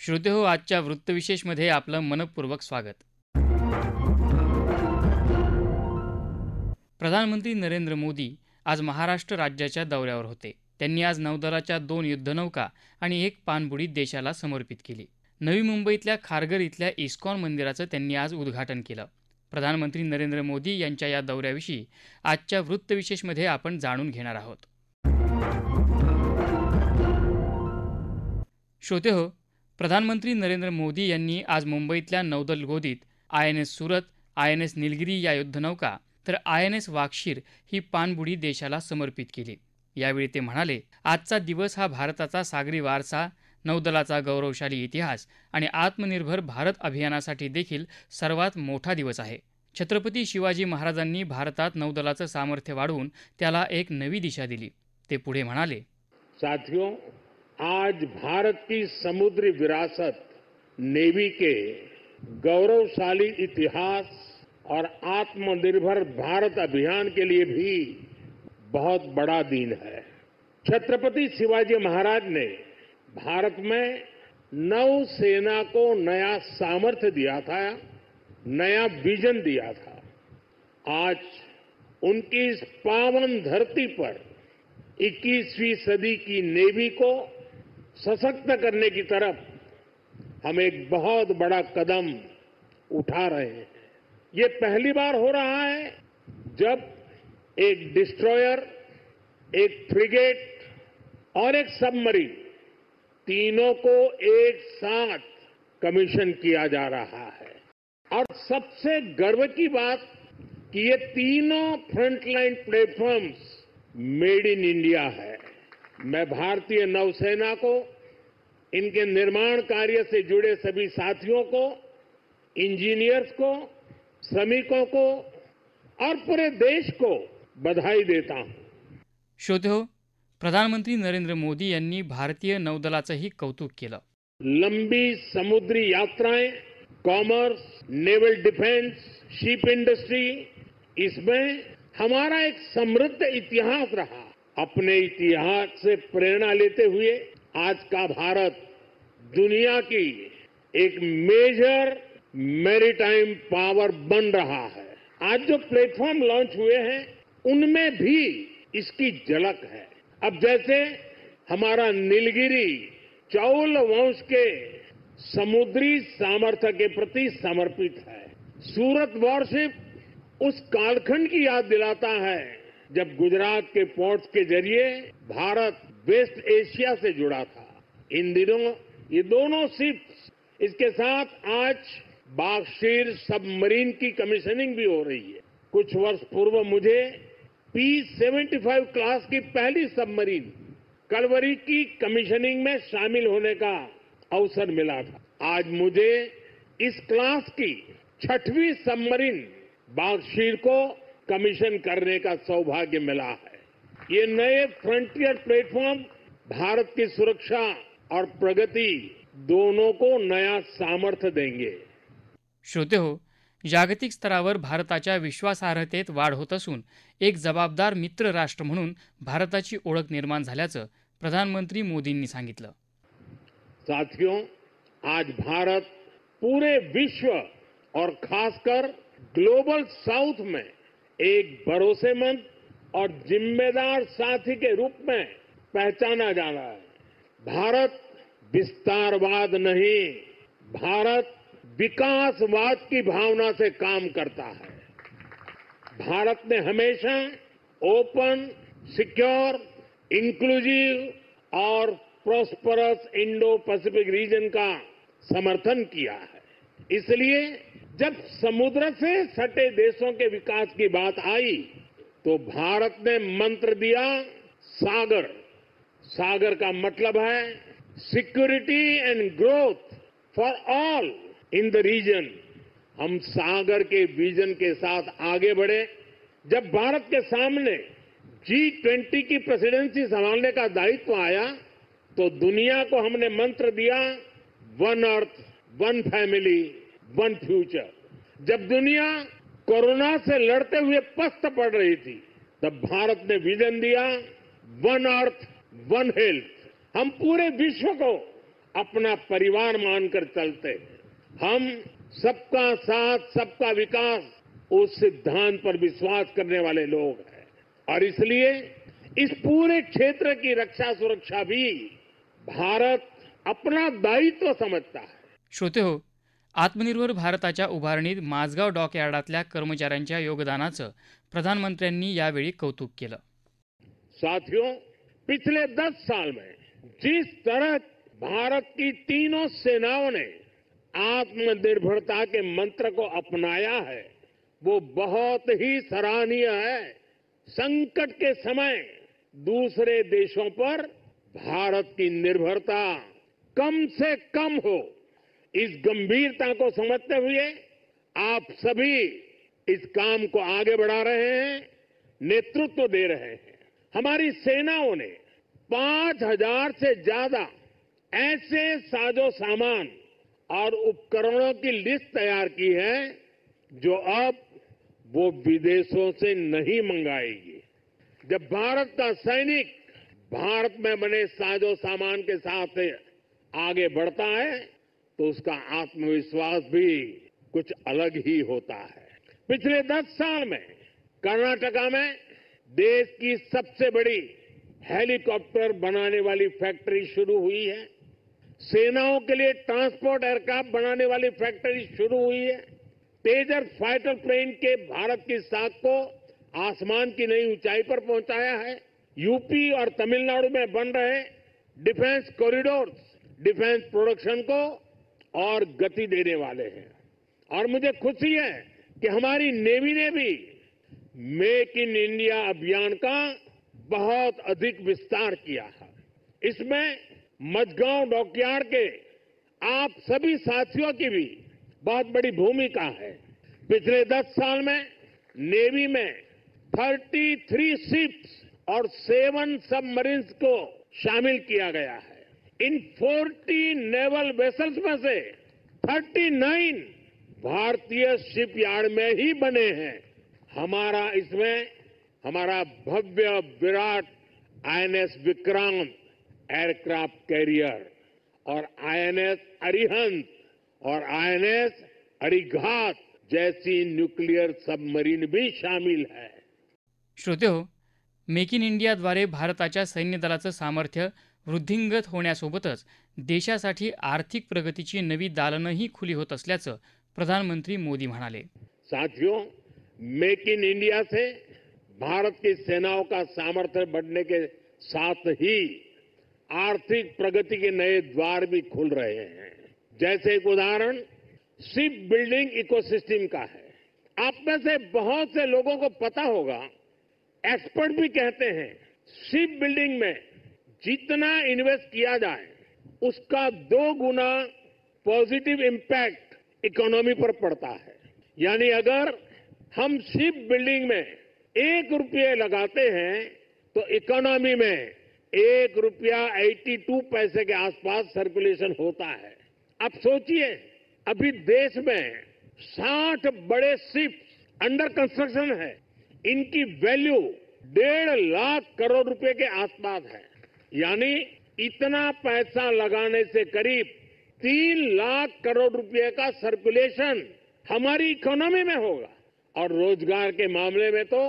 श्रोते हो, आजच्या वृत्तविशेषमध्ये आपलं मनपूर्वक स्वागत. प्रधानमंत्री नरेंद्र मोदी आज महाराष्ट्र राज्याच्या दौऱ्यावर होते. त्यांनी आज नौदलाच्या 2 युद्धनौका आणि 1 पाणबुडी देशाला समर्पित केली. नवी मुंबईतल्या खारघर इथल्या इस्कॉन मंदिराचं त्यांनी आज उद्घाटन केलं. प्रधानमंत्री नरेंद्र मोदी यांच्या या दौऱ्याविषयी आजच्या वृत्तविशेषमध्ये आपण जाणून घेणार आहोत. श्रोते हो, प्रधानमंत्री नरेंद्र मोदी यांनी आज मुंबईतल्या नौदल गोदीत INS सुरत, INS निलगिरी या युद्धनौका तर INS वाक्षीर ही पाणबुडी देशाला समर्पित केली. यावेळी ते म्हणाले, आजचा दिवस हा भारताचा सागरी वारसा, नौदलाचा गौरवशाली इतिहास आणि आत्मनिर्भर भारत अभियानासाठी देखील सर्वात मोठा दिवस आहे. छत्रपती शिवाजी महाराजांनी भारतात नौदलाचं सामर्थ्य वाढवून त्याला एक नवी दिशा दिली. ते पुढे म्हणाले, साथियों, आज भारत की समुद्री विरासत, नेवी के गौरवशाली इतिहास और आत्मनिर्भर भारत अभियान के लिए भी बहुत बड़ा दिन है. छत्रपति शिवाजी महाराज ने भारत में नौसेना को नया सामर्थ्य दिया था, नया विजन दिया था. आज उनकी इस पावन धरती पर 21वीं सदी की नेवी को सशक्त करने की तरफ हम एक बहुत बड़ा कदम उठा रहे हैं. ये पहली बार हो रहा है जब एक डिस्ट्रॉयर, एक फ्रिगेट और एक सबमरीन, तीनों को एक साथ कमीशन किया जा रहा है. और सबसे गर्व की बात कि ये तीनों frontline platforms made in India है. मैं भारतीय नौसेना को, इनके निर्माण कार्य से जुड़े सभी साथियों को, इंजीनियर्स को, श्रमिकों को और पूरे देश को बधाई देता हूं. श्रोते हो, प्रधानमंत्री नरेंद्र मोदी यांनी भारतीय नौदलाचंही कौतुक केलं. लंबी समुद्री यात्राएं, commerce, naval defence, ship industry, इसमें हमारा एक समृद्ध इतिहास रहा. अपने इतिहास से प्रेरणा लेते हुए आज का भारत दुनिया की एक मेजर मैरीटाइम पावर बन रहा है. आज जो प्लेटफॉर्म लॉन्च हुए हैं उनमें भी इसकी झलक है. अब जैसे हमारा नीलगिरी चौल वंश के समुद्री सामर्थ्य के प्रति समर्पित है. सूरत वॉरशिप उस कालखंड की याद दिलाता है जब गुजरात के पोर्ट्स के जरिए भारत वेस्ट एशिया से जुड़ा था. इन दिनों ये दोनों शिप्स, इसके साथ आज बागशीर सबमरीन की कमीशनिंग भी हो रही है. कुछ वर्ष पूर्व मुझे P-75 क्लास की पहली सबमरीन कलवरी की कमीशनिंग में शामिल होने का अवसर मिला था. आज मुझे इस क्लास की 6वीं सबमरीन बागशीर को कमीशन करने का सौभाग्य मिला है. ये नए फ्रंटियर प्लेटफॉर्म भारत की सुरक्षा और प्रगति दोनों को नया सामर्थ्य देंगे. श्रोते हो, जागतिक स्तरावर भारताच्या विश्वासार्हतेत वाढ होत असून एक जबाबदार मित्र राष्ट्र म्हणून भारताची ओळख निर्माण झाल्याचं प्रधानमंत्री मोदींनी सांगितलं. साथियों, आज भारत पूरे विश्व और खासकर ग्लोबल साउथ में एक भरोसेमंद और जिम्मेदार साथी के रूप में पहचाना जा रहा है. भारत विस्तारवाद नहीं, भारत विकासवाद की भावना से काम करता है. भारत ने हमेशा ओपन, सिक्योर, इंक्लूसिव और प्रॉस्परस इंडो पैसिफिक रीजन का समर्थन किया है. इसलिए जब समुद्र से सटे देशों के विकास की बात आई तो भारत ने मंत्र दिया सागर. सागर का मतलब है security and growth for all in the region. हम सागर के विजन के साथ आगे बढ़े. जब भारत के सामने G20 की प्रेसिडेंसी संभालने का दायित्व आया तो दुनिया को हमने मंत्र दिया one earth, one family, one future. जब दुनिया कोरोना से लड़ते हुए पस्त पड़ रही थी तब भारत ने विजन दिया वन अर्थ, वन हेल्थ. हम पूरे विश्व को अपना परिवार मानकर चलते हैं। हम सबका साथ सबका विकास उस सिद्धांत पर विश्वास करने वाले लोग हैं और इसलिए इस पूरे क्षेत्र की रक्षा सुरक्षा भी भारत अपना दायित्व समझता है। श्रोते हो, आत्मनिर्भर भारताच्या उभारणीत माझगाव डॉकयार्डातल्या कर्मचाऱ्यांच्या योगदानाचं प्रधानमंत्र्यांनी यावेळी कौतुक केलं. साथियों, पिछले 10 साल में जिस तरह भारत की तीनों सेनाओं ने आत्मनिर्भरता के मंत्र को अपनाया है वो बहुत ही सराहनीय है। संकट के समय दूसरे देशों पर भारत की निर्भरता कम से कम हो, इस गंभीरता को समझते हुए आप सभी इस काम को आगे बढ़ा रहे हैं, नेतृत्व दे रहे हैं। हमारी सेनाओं ने 5,000 से ज्यादा ऐसे साजो सामान और उपकरणों की लिस्ट तैयार की है जो अब वो विदेशों से नहीं मंगाएगी। जब भारत का सैनिक भारत में बने साजो सामान के साथ आगे बढ़ता है तो उसका आत्मविश्वास भी कुछ अलग ही होता है। पिछले 10 साल में कर्नाटका में देश की सबसे बड़ी हेलीकॉप्टर बनाने वाली फैक्ट्री शुरू हुई है। सेनाओं के लिए ट्रांसपोर्ट एयरक्राफ्ट बनाने वाली फैक्ट्री शुरू हुई है। तेजस फाइटर प्लेन के भारत की साख को आसमान की नई ऊंचाई पर पहुंचाया है। यूपी और तमिलनाडु में बन रहे डिफेंस कॉरिडोर डिफेंस प्रोडक्शन को और गति देने वाले हैं और मुझे खुशी है कि हमारी नेवी ने भी मेक इन इंडिया अभियान का बहुत अधिक विस्तार किया है। इसमें मझगांव डॉकयार्ड के आप सभी साथियों की भी बहुत बड़ी भूमिका है। पिछले 10 साल में नेवी में 33 शिप्स और 7 सबमरीन्स को शामिल किया गया है। इन 40 नेवल वेसल्स में से 39 भारतीय शिपयार्ड में ही बने हैं। हमारा भव्य विराट आईएनएस विक्रांत एयरक्राफ्ट कैरियर और आईएनएस अरिहंत और आईएनएस अरिघात जैसी न्यूक्लियर सबमरीन भी शामिल है. श्रोतेहो, मेक इन इंडियाद्वारे भारताच्या सैन्य दलाचं सामर्थ्य वृद्धिंगत होण्यासोबतच देशासाठी आर्थिक प्रगतीची नवी दालनंही खुली होत असल्याचं प्रधानमंत्री मोदी म्हणाले. साथियों, मेक इन इंडिया से भारत की सेनाओं का सामर्थ्य बढ़ने के साथ ही आर्थिक प्रगति के नए द्वार भी खुल रहे हैं. जैसे एक उदाहरण शिप बिल्डिंग इकोसिस्टम का है. आप में से बहुत से लोगों को पता होगा, एक्सपर्ट भी कहते हैं शिप बिल्डिंग में जितना इन्वेस्ट किया जाए उसका 2 गुना पॉजिटिव इम्पैक्ट इकोनॉमी पर पड़ता है. यानी अगर हम शिप बिल्डिंग में 1 रुपये लगाते हैं तो इकोनॉमी में 1 रुपया 82 पैसे के आसपास सर्कुलेशन होता है. अब सोचिए, अभी देश में 60 बड़े शिप्स अंडर कंस्ट्रक्शन है. इनकी वैल्यू 1.5 लाख करोड़ रुपए के आसपास है. यानी इतना पैसा लगाने से करीब 3 लाख करोड़ रुपए का सर्कुलेशन हमारी इकोनॉमी में होगा और रोजगार के मामले में तो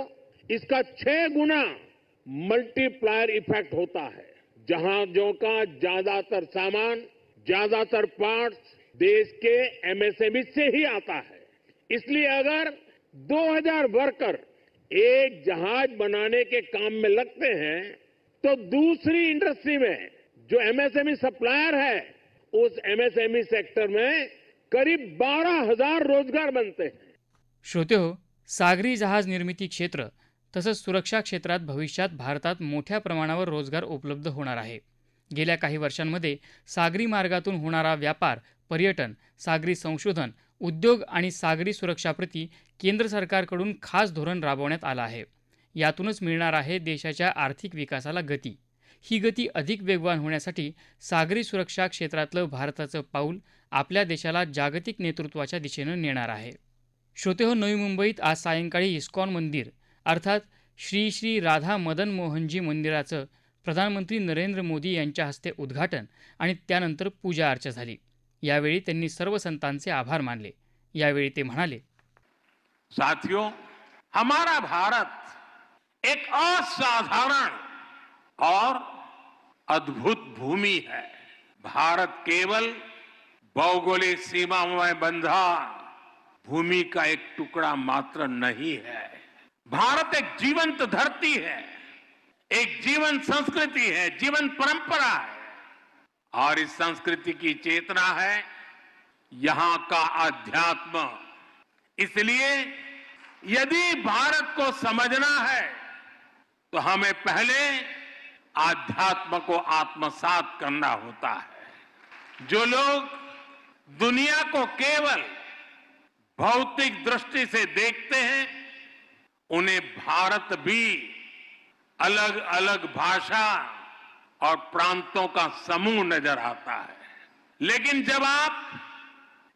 इसका 6 गुना मल्टीप्लायर इफेक्ट होता है. जहाजों का ज्यादातर सामान, ज्यादातर पार्ट्स देश के एमएसएमई से ही आता है. इसलिए अगर 2000 वर्कर एक जहाज बनाने के काम में लगते हैं तो दूसरी इंडस्ट्री में जो एमएसएमई सप्लायर है उस एमएसएमई सेक्टर में करीब 12,000 रोजगार बनते हैं. श्रोतेहो, सागरी जहाज निर्मिती क्षेत्र तसंच सुरक्षा क्षेत्रात भविष्यात भारतात मोठ्या प्रमाणावर रोजगार उपलब्ध होणार आहे. गेल्या काही वर्षांमध्ये सागरी मार्गातून होणारा व्यापार, पर्यटन, सागरी संशोधन, उद्योग आणि सागरी सुरक्षाप्रती केंद्र सरकारकडून खास धोरण राबवण्यात आलं आहे. यातूनच मिळणार आहे देशाच्या आर्थिक विकासाला गती. ही गती अधिक वेगवान होण्यासाठी सागरी सुरक्षा क्षेत्रातलं भारताचं पाऊल आपल्या देशाला जागतिक नेतृत्वाच्या दिशेनं नेणार आहे. श्रोतेहो, नवी मुंबईत आज सायंकाळी इस्कॉन मंदिर अर्थात श्री श्री राधा मदन मोहनजी मंदिराचं प्रधानमंत्री नरेंद्र मोदी यांच्या हस्ते उद्घाटन आणि त्यानंतर पूजा अर्चा झाली. यावेळी त्यांनी सर्व संतांचे आभार मानले. यावेळी ते म्हणाले, साथियों, हमारा भारत एक असाधारण और अद्भुत भूमि है. भारत केवल भौगोलिक सीमाओं में बंधा भूमि का एक टुकड़ा मात्र नहीं है. भारत एक जीवंत धरती है, एक जीवन संस्कृति है, जीवन परंपरा है और इस संस्कृति की चेतना है यहां का अध्यात्म. इसलिए यदि भारत को समझना है तो हमें पहले आध्यात्म को आत्मसात करना होता है. जो लोग दुनिया को केवल भौतिक दृष्टि से देखते हैं, उन्हें भारत भी अलग अलग भाषा और प्रांतों का समूह नजर आता है. लेकिन जब आप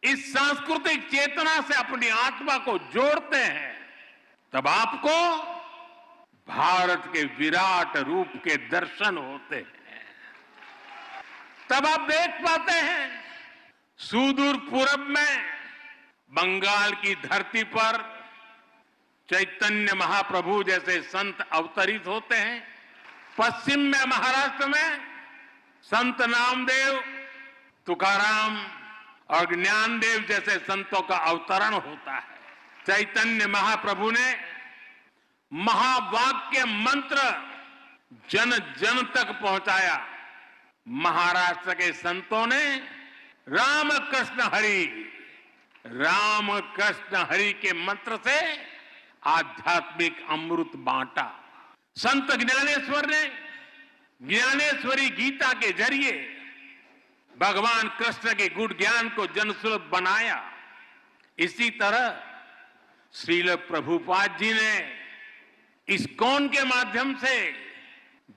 इस सांस्कृतिक चेतना से अपनी आत्मा को जोड़ते हैं, तब आपको भारत के विराट रूप के दर्शन होते हैं. तब आप देख पाते हैं सुदूर पूरब में बंगाल की धरती पर चैतन्य महाप्रभु जैसे संत अवतरित होते हैं. पश्चिम में महाराष्ट्र में संत नामदेव, तुकाराम और ज्ञानदेव जैसे संतों का अवतरण होता है. चैतन्य महाप्रभु ने महावाक्य मंत्र जन जन तक पहुंचाया. महाराष्ट्र के संतों ने राम कृष्ण हरि के मंत्र से आध्यात्मिक अमृत बांटा. संत ज्ञानेश्वर ने ज्ञानेश्वरी गीता के जरिए भगवान कृष्ण के गुण ज्ञान को जनसुलभ बनाया. इसी तरह श्रील प्रभुपाद जी ने इस्कॉन के माध्यम से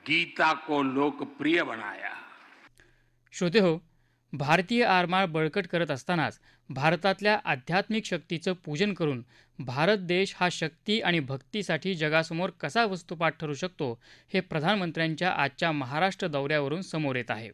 गीता को लोकप्रिय बनाया. श्रोते हो, भारतीय आरमार बळकट करत असतानाच भारतातल्या आध्यात्मिक शक्तीचं पूजन करून भारत देश हा शक्ती आणि भक्तीसाठी जगासमोर कसा वस्तुपाठ ठरू शकतो हे प्रधानमंत्र्यांच्या आजच्या महाराष्ट्र दौऱ्यावरून समोर येत आहे.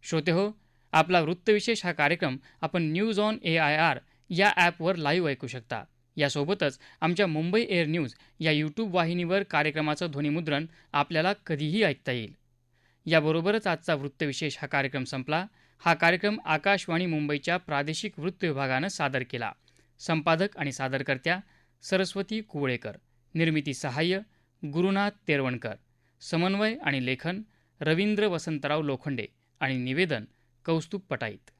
श्रोते हो, आपला वृत्तविशेष हा कार्यक्रम आपण न्यूज ऑन AIR या ॲपवर लाईव्ह ऐकू शकता. यासोबतच आमच्या मुंबई एअर न्यूज या यूट्यूब वाहिनीवर कार्यक्रमाचं ध्वनिमुद्रण आपल्याला कधीही ऐकता येईल. याबरोबरच आजचा वृत्तविशेष हा कार्यक्रम संपला. हा कार्यक्रम आकाशवाणी मुंबईच्या प्रादेशिक वृत्त विभागानं सादर केला. संपादक आणि सादरकर्त्या सरस्वती कुवळेकर. निर्मिती सहाय्य गुरुनाथ तेरवणकर. समन्वय आणि लेखन रवींद्र वसंतराव लोखंडे आणि निवेदन कौस्तुभ पटाईत.